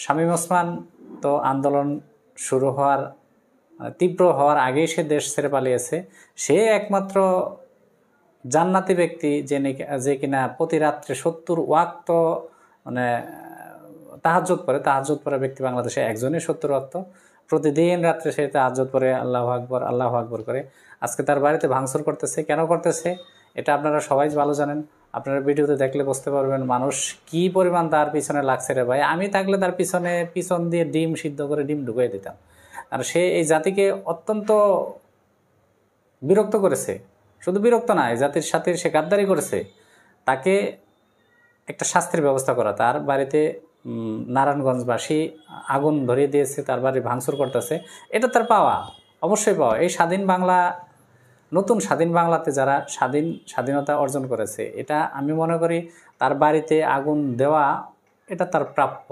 শামীম ওসমান তো আন্দোলন শুরু হওয়ার তীব্র হওয়ার আগেই সে দেশ ছেড়ে পালিয়েছে। সে একমাত্র জান্নাতি ব্যক্তি যে কিনা প্রতি রাত্রে 70 ওয়াক্ত মানে তাহাজ্জুদ পড়ে ব্যক্তি বাংলাদেশে একজনই 70 ওয়াক্ত প্রতিদিন রাত্রে সে তাহাজ্জুদ পড়ে আল্লাহু আকবার করে। আজকে তার বাড়িতে ভাঙচুর করতেছে। কেন করতেছে এটা আপনারা সবাই ভালো জানেন। আপনারা ভিডিওতে দেখলে বুঝতে পারবেন মানুষ কি পরিমাণ তার পিছনে লাগছে রে ভাই। আমি থাকলে তার পিছন দিয়ে ডিম সিদ্ধ করে ডিম ঢুকিয়ে দিতাম। আর সে এই জাতিকে অত্যন্ত বিরক্ত করেছে। শুধু বিরক্ত না, এই জাতির সাথে সে গাদ্দারি করেছে। তাকে একটা শাস্তির ব্যবস্থা করা। তার বাড়িতে নারায়ণগঞ্জবাসী আগুন ধরিয়ে দিয়েছে, তার বাড়ি ভাঙচুর করতেছে। এটা তার পাওয়া, অবশ্যই পাওয়া। এই স্বাধীন বাংলা, নতুন স্বাধীন বাংলাতে যারা স্বাধীনতা অর্জন করেছে, এটা আমি মনে করি তার বাড়িতে আগুন দেওয়া এটা তার প্রাপ্য।